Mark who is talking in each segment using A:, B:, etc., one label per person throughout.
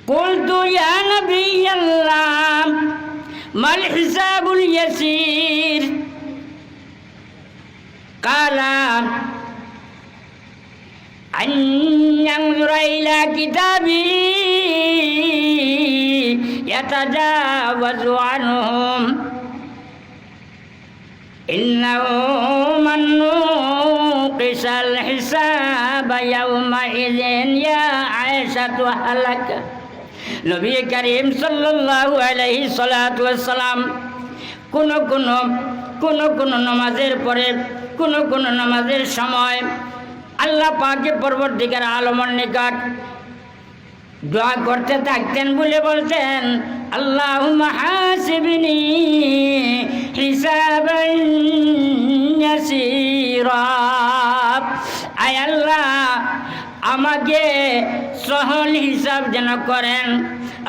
A: কুলতু ইয়া নবিয়াল্লাহ মাল হিসাবুল ইয়াসির কালা আন ইয়ানজুরা ইলা কিতাবি ইয়াতাজাওয়াজু আনহুম ইন্নাহু মান নুকিসাল হিসাবা ইয়াওমাইযিন ইয়া আয়েশাতু হালাকা। নবী করিম সাল্লাল্লাহু আলাইহি সাল্লাতু ওয়াসসালাম কোন নামাজের পরে কোন নামাজের সময় আল্লাহ পাকের পরবর্তীকার আলমের নিকট দোয়া করতে থাকতেন বলে বলতেন, আল্লাহুম্মা হাসিবনি হিসাবান ইয়াসীরা। আয় আল্লাহ, আমাকে সহল হিসাব যেন করেন।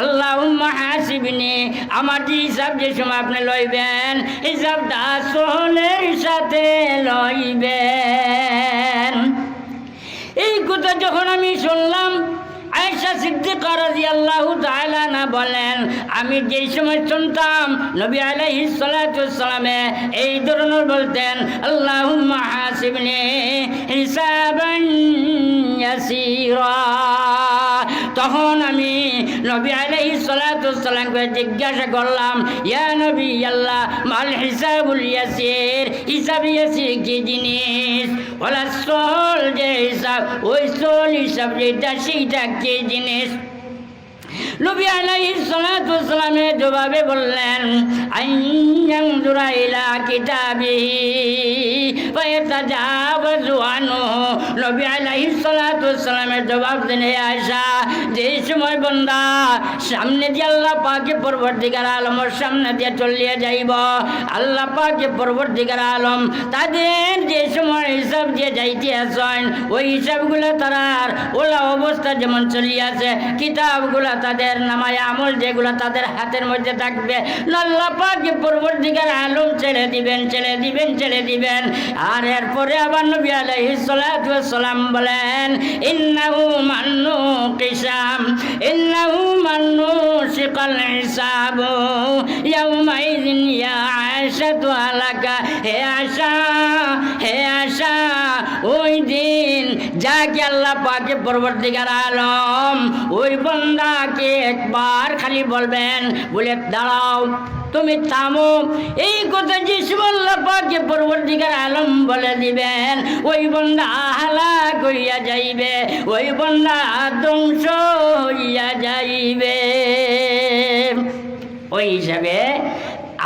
A: আল্লাহুম্মা হাসিবনি, আমার যে হিসাব যে সময় আপনি লইবেন, হিসাবটা সহলের সাথে লইবেন। এই কথা যখন আমি শুনলাম, আয়েশা সিদ্দিকা রাদিয়াল্লাহু তাআলা না বলেন, আমি যেই সময় শুনতাম নবী আলাইহিস সালাতু ওয়াসসালামে এই ধরনের বলতেন, আল্লাহুম্মা হাসিবনি হিসাবান ইয়াসীরা, তখন আমি নবী আলাইহিস সালাতু ওয়াসসালামকে জিজ্ঞাসা করলাম, ইয়া নবী আল্লাহ মাল হিসাবুল ইয়াসির, হিসাব ইয়াসির কি জিনিস? ওলা সল যে হিসাব, ওই সল হিসাব যেটা সেইটা কি জিনিস? নবী আলাইহিস সালাতু ওয়াসসালামের জবাবে বললেন, আইয়ানজুরা ইলা কিতাবিহি ফায়াতাজাওয়াজু আনহু। নবী আলাইহিস সালাতু ওয়াসসালামের জবাব দেন, হে আয়েশা, যেই সময় বান্দা সামনে দিয়ে আল্লাহ পাকের পরবর্তীকার আলমের সামনে দিয়ে চলিয়ে যাইব, আল্লাহ পাকের পরবর্তীকার আলম তাদের যে সময় হিসাব দিয়ে যাইতে আসেন, ওই হিসাবগুলো তারার ওলা অবস্থা যেমন চলিয়াছে, কিতাবগুলো তাদের নামায় আমল যেগুলো তাদের হাতের মধ্যে থাকবে, আল্লাহ পাকের পরবর্তীকার আলম ছেড়ে দিবেন। আর এরপরে আবার নবী আলাইহিস সালাতু ওয়াসসালাম বলেন, ইন্নাহু মান নুশিকাল হিসাবু ইয়াওমাইযিন ইয়া আয়েশাতু হালাকা। হে আয়েশা, ওই দিন যাকে আল্লাহ পাকের পরবর্তীকার আলম ওই বান্দাকে একবার খালি বলবেন, বলে দাঁড়াও, তুমি থামো, এই কথা যে আল্লাহ পাকের পরবর্তীকার আলম বলে দিবেন, ওই বান্দা হালাক হইয়া যাইবে, ওই বান্দা ধ্বংস হইয়া যাইবে। ওই হিসাবে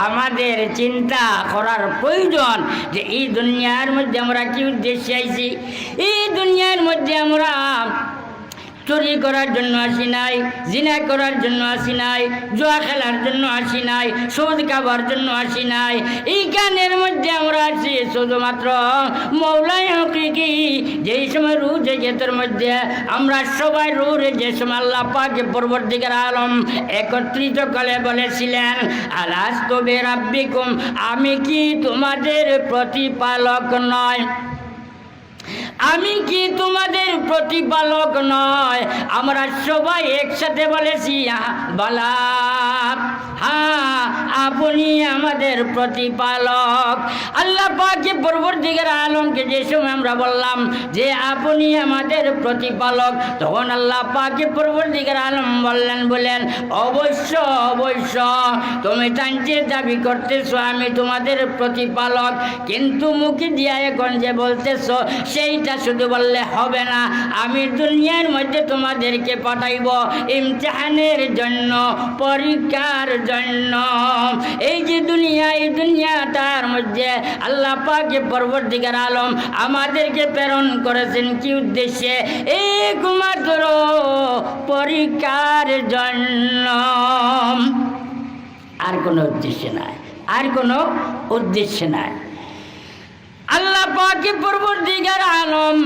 A: আমাদের চিন্তা করার প্রয়োজন যে এই দুনিয়ার মধ্যে আমরা কি উদ্দেশ্যে আইছি। এই দুনিয়ার মধ্যে আমরা চুরি করার জন্য আসি নাই, জিনা করার জন্য আসি নাই, জুয়া খেলার জন্য আসি নাই, সুদ খাবার জন্য আসি নাই। এই গানের মধ্যে আমরা আছি শুধুমাত্র মৌলাই হকিকি যেই সময় রু জগতের মধ্যে আমরা সবাই রুরে যে সময় আল্লাহ পাকের পরবর্তীকার আলম একত্রিত করে বলেছিলেন, আলাস্তু বিরাব্বিকুম, আমি কি তোমাদের প্রতিপালক নয়? আমি কি তোমাদের প্রতিপালক নয়? আমরা সবাই একসাথে বলেছি বলা, হ্যাঁ আপনি আমাদের প্রতিপালক। আল্লাহ পাকের পরবর্তীকার আলমকে যে সময় আমরা বললাম যে আপনি আমাদের প্রতিপালক, তখন আল্লাহ পাকের পরবর্তীকার আলম বলেন অবশ্য তুমি তাঁর দাবি করতেছো আমি তোমাদের প্রতিপালক, কিন্তু মুখে দিয়া এখন যে বলতেছো সেইটা শুধু বললে হবে না, আমি দুনিয়ার মধ্যে তোমাদেরকে পাঠাইব ইমতিহানের জন্য, পরীক্ষার জন্য। এই যে দুনিয়া, এই দুনিয়াটার মধ্যে আল্লাহ পাকের পরবর্তীকার আলম আমাদেরকে প্রেরণ করেছেন কি উদ্দেশ্যে? একমাত্র পরীক্ষার জন্য, আর কোনো উদ্দেশ্য নাই। আল্লাহ পাকের পরবর্তীকার আলম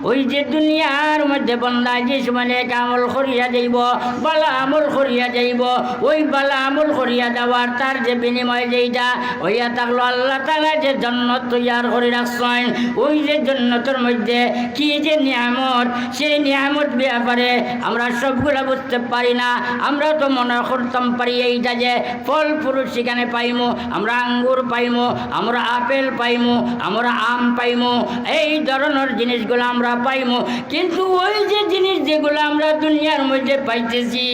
A: ওই যে দুনিয়ার মধ্যে বান্দা যে সময় আমল করিয়া যাইব, বালা আমল করিয়া যাইব, ওই বালা আমল করিয়া যাওয়ার তার যে বিনিময় যেইটা হইয়া থাকলো, আল্লাহ তাআলা যে জান্নাত তৈয়ার করে রাখছেন, ওই যে জান্নাতের মধ্যে কি যে নিয়ামত, সেই নিয়ামত ব্যাপারে আমরা সবগুলা বুঝতে পারি না। আমরা তো মনে করতাম পারি এইটা যে ফল ফুল সেখানে পাইমু, আমরা আঙ্গুর পাইমু, আমরা আপেল পাইমু, আমরা আম পাইমু, এই ধরনের জিনিসগুলো আমরা পাইমু। কিন্তু ওই যে জিনিস যেগুলো আমরা দুনিয়ার মধ্যে পাইতেছি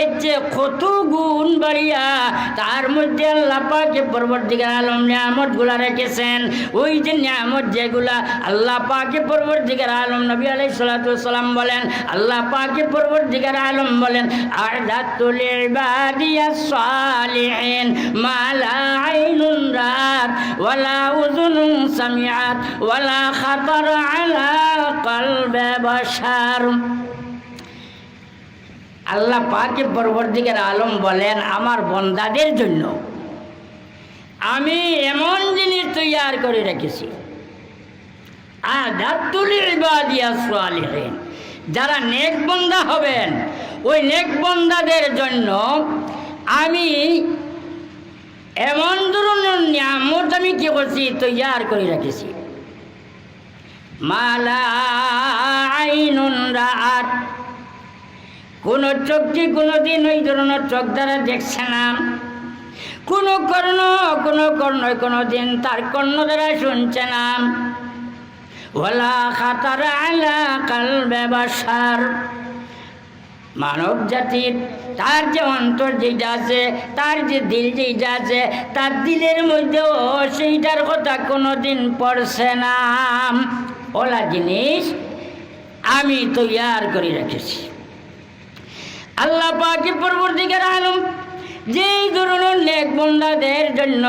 A: এর যে কত গুণ বাড়িয়া তার মধ্যে আল্লাহ পাকের পরবর্তীকার আলম নিয়ামতগুলা রেখেছেন। ওই যে নিয়ামত যেগুলা আল্লাহ পাকের পরবর্তীকার আলম নবী আলাইহিস সালাতু ওয়াস সালাম বলেন, আল্লাহ পাকের পরবর্তীকার আলম বলেন, আ'দাতুল ইবাদিয়াস সালিহিন মা লা আইনুন রাত ওয়ালা উযুনুন সামিআত ওয়ালা খাতার আলা কলবে বাশার। আল্লাহ পাকের পরবর্তীকার আলম বলেন, আমার বান্দাদের জন্য আমি এমন জিনিস তৈয়ার করে রেখেছি, আ'দাতুল ইবাদিয়াস সালিহিন, যারা নেক বান্দা হবেন ওই নেক বান্দাদের জন্য আমি এমন ধরনের নিয়ামত আমি কি করছি, তৈয়ার করে রেখেছি। মালা আইনুন রাত, কোন চোখটি কোনোদিন ওই ধরনের চোখ দ্বারা দেখছে না, কোনো কর্ণ কোনোদিন তার কর্ণ দ্বারা শুনছে না, ওয়ালা খাতার আলা কলবে বাশার, মানব জাতির তার যে অন্তর যেটা আছে, তার যে দিল যেটা আছে, তার দিলের মধ্যেও সেইটার কথা কোনোদিন পড়ছে না। ওলা জিনিস আমি তৈয়ার করে রেখেছি। আল্লাহ পাকের পরবর্তীকার আলম যেই ধরনের নেক বান্দাদের জন্য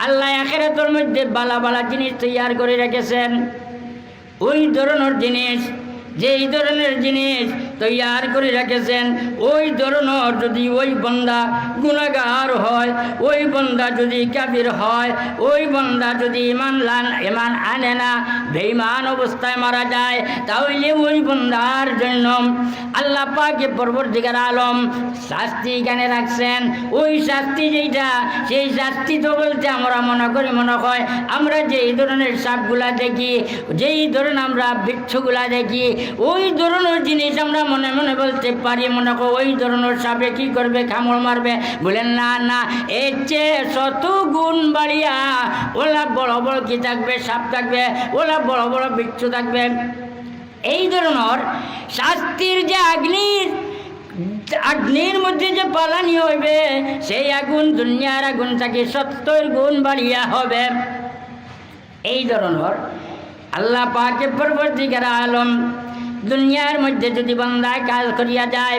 A: আল্লাহ আখিরাতের মধ্যে বালা বালা জিনিস তৈয়ার করে রেখেছেন, ওই ধরনের জিনিস, যেই ধরনের জিনিস তৈয়ার করে রেখেছেন, ওই ধরনের যদি ওই বান্দা গুনাহগার হয়, ওই বান্দা যদি কাফির হয়, ওই বান্দা যদি ঈমান আনে না, বেঈমান অবস্থায় মারা যায়, তাহলে ওই বান্দার জন্য আল্লাহ পাকের পরবর্তীকার আলম শাস্তি এখানে রাখছেন। ওই শাস্তি যেইটা, সেই শাস্তি তো বলতে আমরা মনে হয় আমরা যেই ধরনের সাপগুলা দেখি, যেই ধরনের আমরা বৃক্ষগুলা দেখি, ওই ধরনের জিনিস আমরা মনে মনে বলতে পারি, মনে করি ওই ধরনের সাপে কি করবে, কামড় মারবে। বলেন না না, এর চেয়ে শত গুণ বাড়িয়া ওলা বড় বড় কি থাকবে, সাপ থাকবে, ওলা বড় বড় বৃক্ষ থাকবে। এই ধরনের শাস্তির যে আগ্নির মধ্যে যে পালানি হইবে, সেই আগুন দুনিয়ার আগুন থেকে 70 গুণ বাড়িয়া হবে। এই ধরনের আল্লাহ পাকের পরবর্তীকার আলম দুনিয়ার মধ্যে যদি বান্দায় কাজ করিয়া যায়,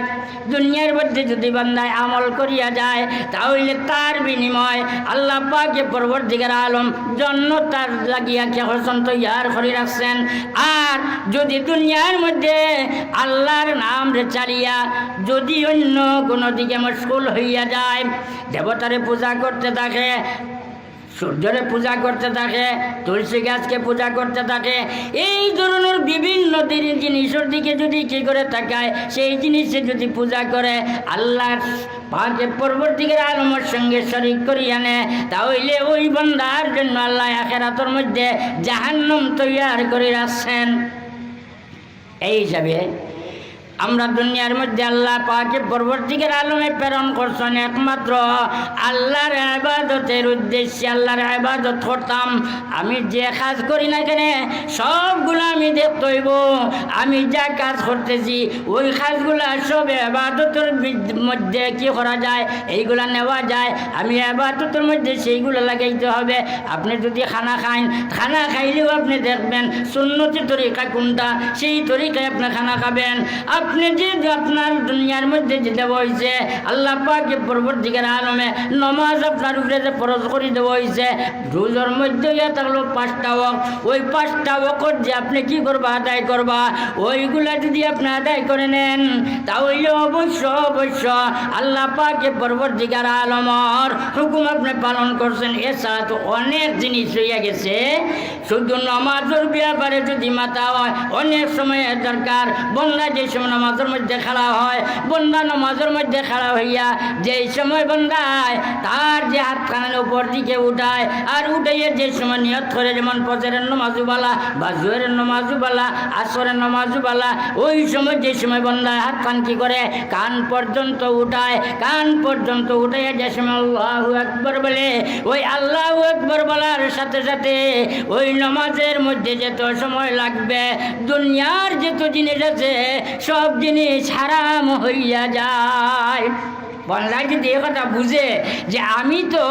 A: দুনিয়ার মধ্যে যদি বান্দায় আমল করিয়া যায়, তাহলে তার বিনিময় আল্লাহ পাকের পরবর্তীকার আলম জান্নাত তার লাগিয়া কেহসন তৈয়ার করে রাখছেন। আর যদি দুনিয়ার মধ্যে আল্লাহর নাম রে চালিয়া যদি অন্য কোনো দিকে মশগুল হইয়া যায়, দেবতারে পূজা করতে থাকে, সূর্যরে পূজা করতে থাকে, তুলসী গাছকে পূজা করতে থাকে, এই ধরনের বিভিন্ন জিনিসের দিকে যদি কী করে তাকায়, সেই জিনিসে যদি পূজা করে আল্লাহর পাকের পরবর্তীকার আলমের সঙ্গে শরীক করিয়া নেয়, তাহলে ওই বান্দার জন্য আল্লাহ আখিরাতের মধ্যে জাহান্নাম তৈয়ার করে রাখছেন। এই হিসাবে আমরা দুনিয়ার মধ্যে আল্লাহ পাকের পরবর্তীকার আলমে প্রেরণ করছেন একমাত্র আল্লাহর ইবাদতের উদ্দেশ্যে। আল্লাহর ইবাদত করতাম, আমি যে কাজ করি না কেন সবগুলো আমি দেখতে হইব, আমি যা কাজ করতেছি ওই কাজগুলা সব ইবাদতের মধ্যে কি করা যায়, এইগুলা নেওয়া যায়, আমি ইবাদতের মধ্যে সেইগুলো লাগাইতে হবে। আপনি যদি খানা খান, খানা খাইলেও আপনি দেখবেন সুন্নতি তরিকা কোনটা, সেই তরিকায় আপনি খানা খাবেন। আপনি যে আপনার দুনিয়ার মধ্যে যেতে হয়েছে আল্লাহ পাকে পরবর্তীকার আলমে নমাজ আপনার উপরে যে ফরজ করে দেওয়া হয়েছে রোজার মধ্যে ইয়া থাকলো 5টা ওয়াক্ত ওই 5টা ওয়াক্ত যে আপনি কি করবা আদায় করবা ওইগুলা যদি আপনি আদায় করে নেন তাহলে অবশ্য আল্লাহ পাকে পরবর্তীকার আলমর হুকুম আপনি পালন করছেন। এছাড়া তো অনেক জিনিস হইয়া গেছে, শুধু নামাজের ব্যাপারে যদি মাথা হয় অনেক সময় দরকার। বন্দা যে সময় নামাজের মধ্যে খেলা হয়, বন্দা নামাজের মধ্যে খেলা হইয়া যেই সময় বন্দায় তার যে হাতখানের উপর দিকে উঠায় আর উঠাইয়া যে সময় নিয়ত করে, যেমন ফজরের নামাজুবালা বা জোহরের নামাজুবালা আসরের নামাজুবালা, ওই সময় যে সময় বন্দায় হাতখান কি করে কান পর্যন্ত উঠায়, কান পর্যন্ত উঠাইয়া যে সময় আল্লাহু আকবার বলে, ওই আল্লাহু আকবার বলার সাথে সাথে ওই নামাজের মধ্যে যত সময় লাগবে দুনিয়ার যত জিনিস আছে সব জিনিস হারাম হইয়া যায়। বন্দায় যদি এ কথা বুঝে যে আমি তো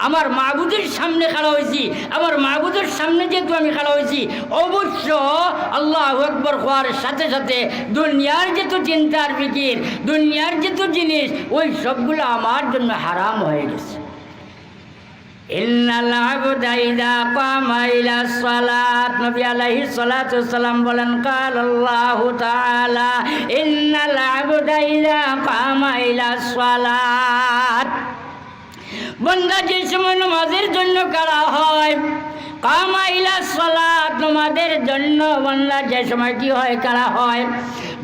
A: আমার মাবুদের সামনে খেলা হয়েছি, আমার মাবুদের সামনে যেহেতু আমি খেলা হয়েছি, অবশ্য আল্লাহু আকবার হওয়ার সাথে সাথে দুনিয়ার যত চিন্তার ফিকির, দুনিয়ার যত জিনিস ওই সবগুলো আমার জন্য হারাম হয়ে গেছে। ইন্নাল আবদা ইযা কামা ইলাস সালাত, নবী আলাইহিস সালাতু ওয়াসসালাম বলেন কাল আল্লাহু তাআলা ইন্নাল আবদা ইযা কামা ইলাস সালাত, বান্দা যে সময় নামাজের জন্য খাড়া হয়, কামা ইলাস সালাত নামাজের জন্য বান্দা যে সময় কি হয় খাড়া হয়,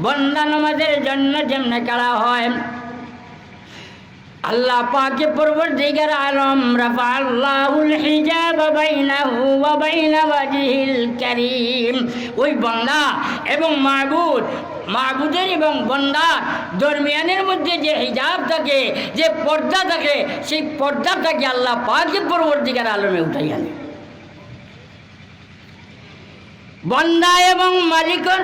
A: বান্দা নামাজের জন্য যেমনে খাড়া হয় আল্লাহ পাকে পরবর্তীকার আলম রাফা আল্লাহুল হিজাব বাইনাহু ওয়া বাইনা ওয়াজহিল কারীম, ওই বান্দা এবং মাবুদের এবং বান্দার দরমিয়ানের মধ্যে যে হিজাব থাকে, যে পর্দা থাকে, সেই পর্দাটাকে আল্লাহ পাকে পরবর্তীকার আলমে উঠাই আনে। বান্দা এবং মালিকের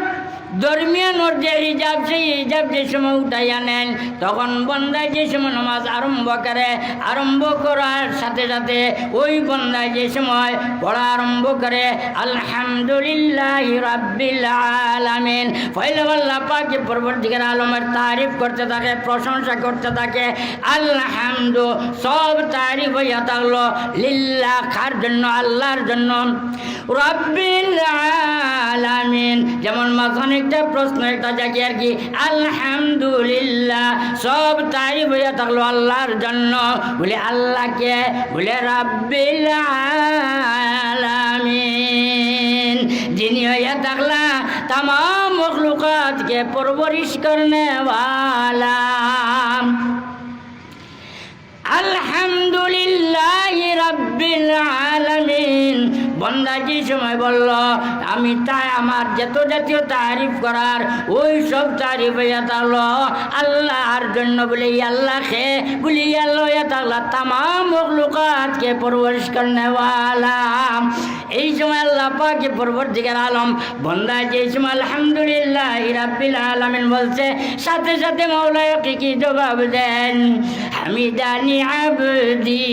A: দরমিয়ান ওর যে হিজাব, সেই হিজাব যে সময় উঠাইয়া নেন তখন বন্দায় যে সময় নামাজ আরম্ভ করে, আরম্ভ করার সাথে সাথে ওই বন্দায় যে সময় পড়া আরম্ভ করে আলহামদুলিল্লাহি রাব্বিল আলামিন, পয়লা আল্লাহ পাকে পরবর্তীকার আলমের তারিফ করতে থাকে, প্রশংসা করতে থাকে। আলহামদু সব তারিফ হইয়া থাকলো লিল্লাহ, কার জন্য? আল্লাহর জন্য। রাব্বিল আলামিন, যেমন মাঝখানে একটা প্রশ্ন একটা জায়গায় আর কি, আলহামদুলিল্লাহ সব তারিফ হইয়া থাকলো আল্লাহর জন্য। বলে আল্লাহকে, বলে রাব্বিল আলামিন, যিনি হইয়া থাকলা तमाम मखलूक़ात के परवरिश करने वाला। আলহামদুলিল্লাহি রাব্বিল আলামিন, বন্দা যে সময় বলল আমি তাই আমার যত জাতীয় তারিফ করার ওই সব তারিফ হইয়া থাকলো আল্লাহর জন্য। বলে আল্লাহকে, বলি আল্লাহ হইয়া থাকলা तमाम मखलूक़ात के परवरिश करने वाला। এই সময় আল্লাহ পাকে পরবর্তীকার আলম বন্দা যে সময় আলহামদুলিল্লাহি রাব্বিল আলামিন বলছে, সাথে সাথে মওলা কি জবাব দেন, হামিদানি আবদি,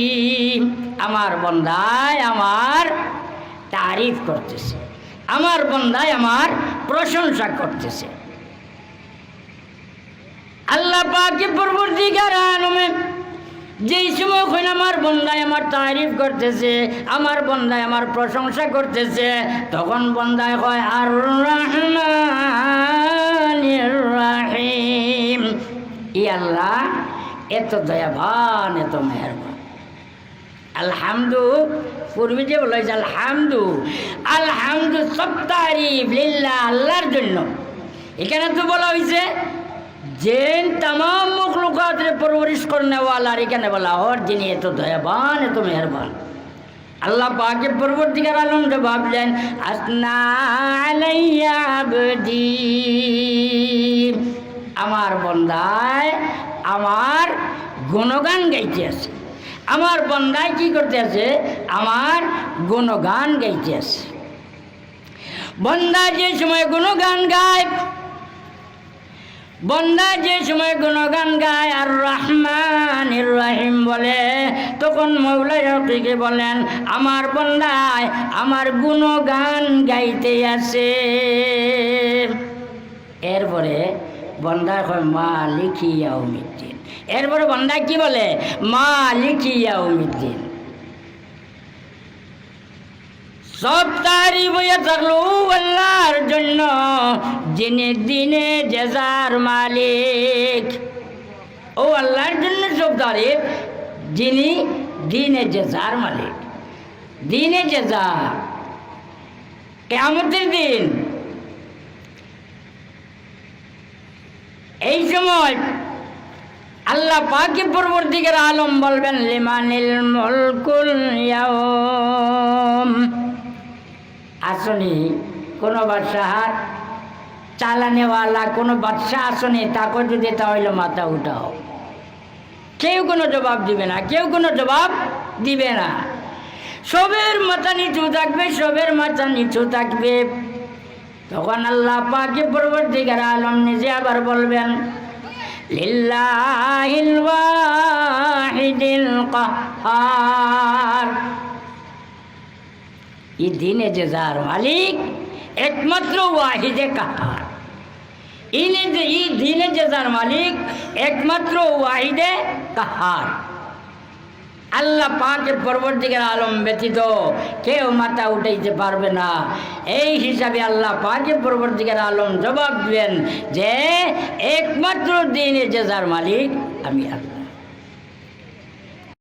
A: আমার বন্দায় আমার তারিফ করতেছে, আমার বন্দায় আমার প্রশংসা করতেছে। আল্লাহ পাকে পরবর্তীকার আলমে যেই সময় ওখানে আমার বন্দায় আমার তারিফ করতেছে, আমার বন্দায় আমার প্রশংসা করতেছে, তখন বন্দায় হয় আর রহমানির রহিম, ই আল্লাহ এত দয়াবান, এত মেহেরবান। আলহামদু, পূর্বে যে বলা হয়েছে আলহামদু, আলহামদু সব তারিফ লিল্লাহ, আল্লাহর জন্য। এখানে তো বলা হয়েছে যে तमाम मखलूक़ात रे परवरिश करने वाला, এখানে বলা और যিনি এত দয়াবান, এত মেহেরবান। আল্লাহ পাকে পরবর্তীকার আলম জবাব দেন, আসনা আলাইয়া আবদি, আমার বন্দায় আমার গুণগান গাইতে আছে, আমার বন্দায় কি করতে আছে, আমার গুণগান গাইতে আছে। বন্দা যে সময় গুণগান গায়, বন্দা যে সময় গুণগান গায় আর রহমানির রহিম বলে, তখন মওলা হকিকে বলেন আমার বন্দায় আমার গুণগান গাইতে আছে। এরপরে বন্দা কয় মালিক ইয়াউমিদ্দিন। এরপরে বন্দা কি বলে? মালিক ইয়াউমিদ্দিন। সব তারিফ হয়ে থাকলো আল্লাহর জন্য, যিনি দিনে জাযার মালিক। ও আল্লাহর জন্য সব তারিফ, যিনি দিনে জাযার মালিক। দিনে জাযা কিয়ামতের দিন। এই সময় আল্লাহ পাকে পরবর্তীকার আলম বলবেন লিমানিল মুলকুল ইয়াউম। আসনি কোনো বাদশাহ চালানেওয়ালা কোনো বাদশাহ আসনি, তাকে যদি তাহলে মাথা উঠাও, কেউ কোনো জবাব দিবে না, কেউ কোনো জবাব দিবে না। সবের মাথা নিচু থাকবে, সবের মাথা নিচু থাকবে। তখন আল্লাহ পাকে পরবর্তীকার আলম নিজে আবার বলবেন লিল্লাহিল ওয়াহিদিল কাহ্হার। এই দিনে জাযার মালিক একমাত্র ওয়াহিদে কাহ্হার। এই দিনে জাযার মালিক একমাত্র ওয়াহিদে কাহ্হার। আল্লাহ পাকের পরবর্তীকার আলম ব্যতীত কেউ মাথা উঠাইতে পারবে না। এই হিসাবে আল্লাহ পাকের পরবর্তীকার আলম জবাব দিবেন যে একমাত্র দিনে জাযার মালিক আমি আল্লাহ।